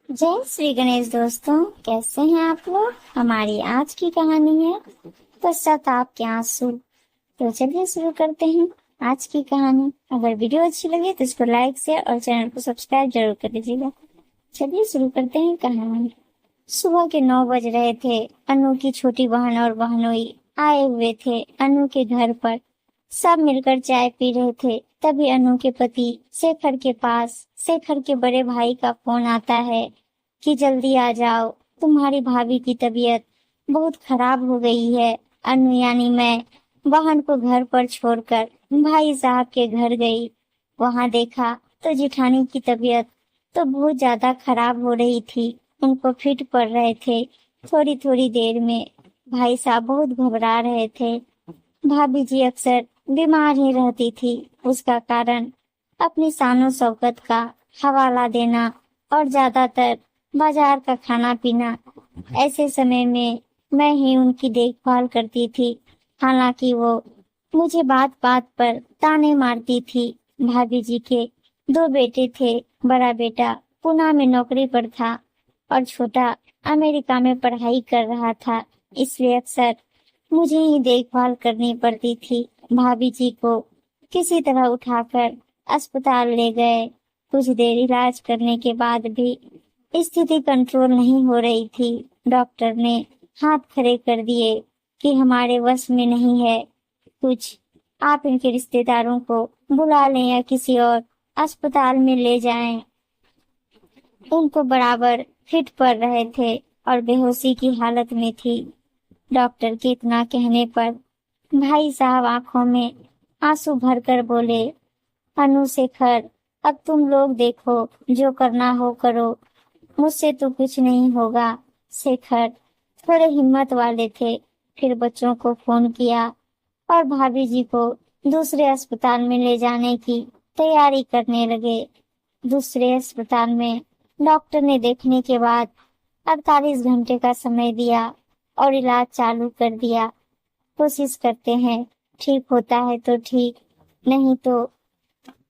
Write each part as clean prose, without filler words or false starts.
जय श्री गणेश दोस्तों, कैसे हैं आप लोग। हमारी आज की कहानी है पश्चाताप के आंसू। तो चलिए शुरू करते हैं आज की कहानी। अगर वीडियो अच्छी लगे तो इसको लाइक शेयर और चैनल को सब्सक्राइब जरूर कर लीजिएगा। चलिए शुरू करते हैं कहानी। सुबह के 9 बज रहे थे। अनु की छोटी बहन और बहनोई आए हुए थे अनु के घर पर। सब मिलकर चाय पी रहे थे। तभी अनु के पति शेखर के पास शेखर के बड़े भाई का फोन आता है कि जल्दी आ जाओ, तुम्हारी भाभी की तबीयत बहुत खराब हो गई है। अनु यानी मैं बहन को घर पर छोड़कर भाई साहब के घर गई। वहां देखा तो जिठानी की तबीयत तो बहुत ज्यादा खराब हो रही थी। उनको फिट पड़ रहे थे। थोड़ी थोड़ी देर में भाई साहब बहुत घबरा रहे थे। भाभी जी अक्सर बीमार ही रहती थी। उसका कारण अपनी शानो शौकत का हवाला देना और ज्यादातर बाजार का खाना पीना। ऐसे समय में मैं ही उनकी देखभाल करती थी। हालांकि वो मुझे बात बात पर ताने मारती थी। भाभी जी के 2 बेटे थे। बड़ा बेटा पुणे में नौकरी पर था और छोटा अमेरिका में पढ़ाई कर रहा था। इसलिए अक्सर मुझे ही देखभाल करनी पड़ती थी। भाभी जी को किसी तरह उठाकर अस्पताल ले गए। कुछ देर इलाज करने के बाद भी स्थिति कंट्रोल नहीं हो रही थी। डॉक्टर ने हाथ खड़े कर दिए कि हमारे वश में नहीं है कुछ। आप इनके रिश्तेदारों को बुला लें या किसी और अस्पताल में ले जाएं। उनको बराबर फिट पड़ रहे थे और बेहोशी की हालत में थी। डॉक्टर के इतना कहने पर भाई साहब आंखों में आंसू भरकर बोले, अनु शेखर, अब तुम लोग देखो, जो करना हो करो, मुझसे तो कुछ नहीं होगा। शेखर थोड़े हिम्मत वाले थे। फिर बच्चों को फोन किया और भाभी जी को दूसरे अस्पताल में ले जाने की तैयारी करने लगे। दूसरे अस्पताल में डॉक्टर ने देखने के बाद 48 घंटे का समय दिया और इलाज चालू कर दिया। कोशिश करते हैं, ठीक होता है तो ठीक, नहीं तो।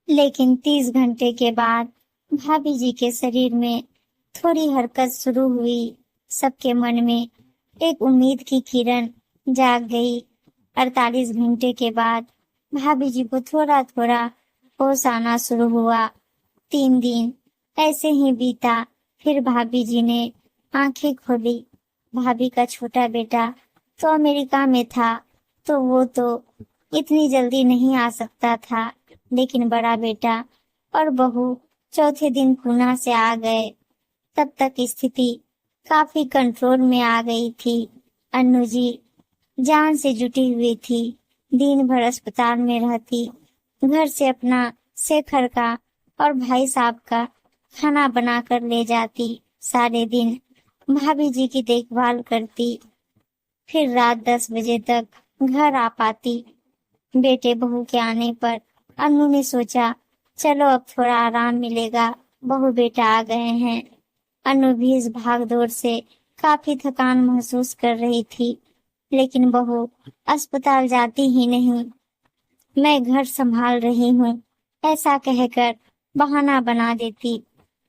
लेकिन 30 घंटे के बाद भाभी जी के शरीर में थोड़ी हरकत शुरू हुई। सबके मन में एक उम्मीद की किरण जाग गई। 48 घंटे के बाद भाभी जी को थोड़ा थोड़ा होश आना शुरू हुआ। 3 दिन ऐसे ही बीता। फिर भाभी जी ने आंखें खोली। भाभी का छोटा बेटा तो अमेरिका में था, तो वो तो इतनी जल्दी नहीं आ सकता था। लेकिन बड़ा बेटा और बहू चौथे दिन पुणे से आ गए। तब तक स्थिति काफी कंट्रोल में आ गई थी। अन्नू जी जान से जुटी हुई थी। दिन भर अस्पताल में रहती। घर से अपना शेखर का और भाई साहब का खाना बना कर ले जाती। सारे दिन भाभी जी की देखभाल करती। फिर रात 10 बजे तक घर आ पाती। बेटे बहू के आने पर अन्नू ने सोचा, चलो अब थोड़ा आराम मिलेगा, बहू बेटा आ गए हैं। अन्नू भी इस भाग दौड़ से काफी थकान महसूस कर रही थी। लेकिन बहू अस्पताल जाती ही नहीं। मैं घर संभाल रही हूँ, ऐसा कहकर बहाना बना देती।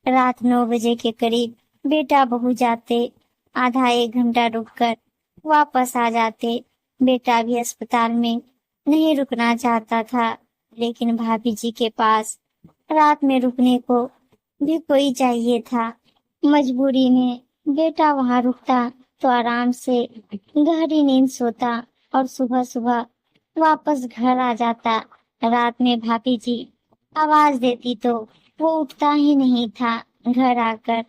रात 9 बजे के करीब बेटा बहू जाते। आधा 1 घंटा रुककर वापस आ जाते। बेटा भी अस्पताल में नहीं रुकना चाहता था, लेकिन भाभी जी के पास रात में रुकने को भी कोई चाहिए था। मजबूरी में बेटा वहां रुकता तो आराम से गहरी नींद सोता और सुबह सुबह वापस घर आ जाता। रात में भाभी जी आवाज देती तो वो उठता ही नहीं था। घर आकर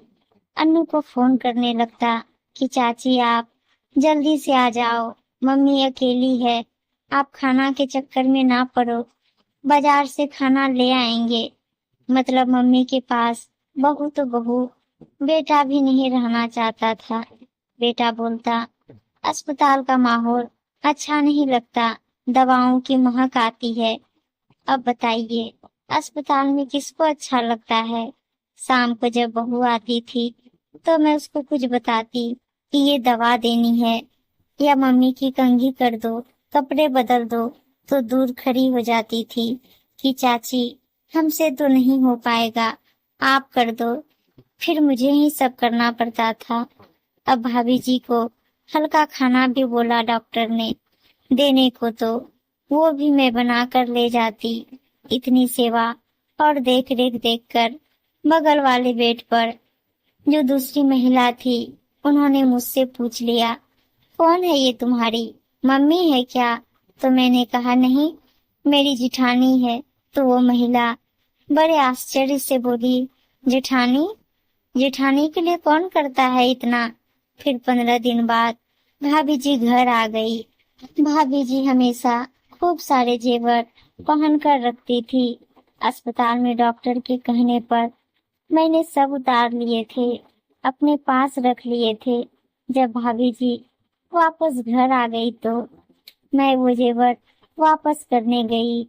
अन्नू को फोन करने लगता कि चाची आप जल्दी से आ जाओ, मम्मी अकेली है, आप खाना के चक्कर में ना पड़ो, बाजार से खाना ले आएंगे। मतलब मम्मी के पास बहू तो बहू, बेटा भी नहीं रहना चाहता था। बेटा बोलता, अस्पताल का माहौल अच्छा नहीं लगता, दवाओं की महक आती है। अब बताइए, अस्पताल में किसको अच्छा लगता है। शाम को जब बहू आती थी तो मैं उसको कुछ बताती कि ये दवा देनी है या मम्मी की कंघी कर दो, कपड़े बदल दो, तो दूर खड़ी हो जाती थी कि चाची हमसे तो नहीं हो पाएगा, आप कर दो। फिर मुझे ही सब करना पड़ता था। अब भाभी जी को हल्का खाना भी बोला डॉक्टर ने देने को, तो वो भी मैं बना कर ले जाती। इतनी सेवा और देख रेख देख कर बगल वाले बेड पर जो दूसरी महिला थी, उन्होंने मुझसे पूछ लिया, कौन है ये तुम्हारी मम्मी है क्या? तो मैंने कहा नहीं, मेरी जिठानी है। तो वो महिला बड़े आश्चर्य से बोली, जेठानी? जेठानी के लिए कौन करता है इतना? फिर 15 दिन बाद भाभी जी घर आ गई। भाभी जी हमेशा खूब सारे जेवर पहन कर रखती थी। अस्पताल में डॉक्टर के कहने पर मैंने सब उतार लिए थे, अपने पास रख लिए थे। जब भाभी जी वापस घर आ गई तो मैं वो जेवर वापस करने गई।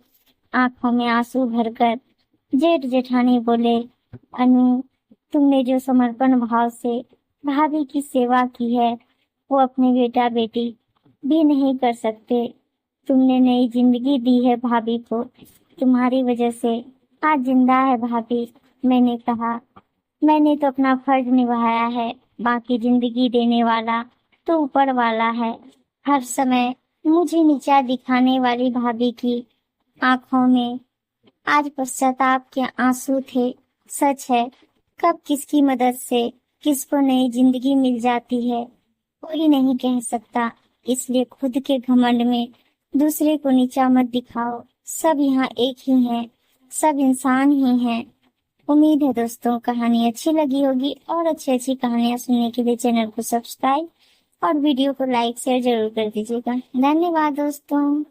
आंखों में आंसू भरकर जेठ जेठानी बोले, अनु, तुमने जो समर्पण भाव से भाभी की सेवा की है, वो अपने बेटा बेटी भी नहीं कर सकते। तुमने नई जिंदगी दी है भाभी को, तुम्हारी वजह से आज जिंदा है भाभी। मैंने कहा, मैंने तो अपना फर्ज निभाया है, बाकी जिंदगी देने वाला तो ऊपर वाला है। हर समय मुझे नीचा दिखाने वाली भाभी की आंखों में आज पश्चाताप के आंसू थे। सच है, कब किसकी मदद से किसको नई जिंदगी मिल जाती है कोई नहीं कह सकता। इसलिए खुद के घमंड में दूसरे को नीचा मत दिखाओ। सब यहाँ एक ही हैं, सब इंसान ही हैं। उम्मीद है दोस्तों कहानी अच्छी लगी होगी, और अच्छी अच्छी कहानियां सुनने के लिए चैनल को सब्सक्राइब और वीडियो को लाइक शेयर जरूर कर दीजिएगा। धन्यवाद दोस्तों।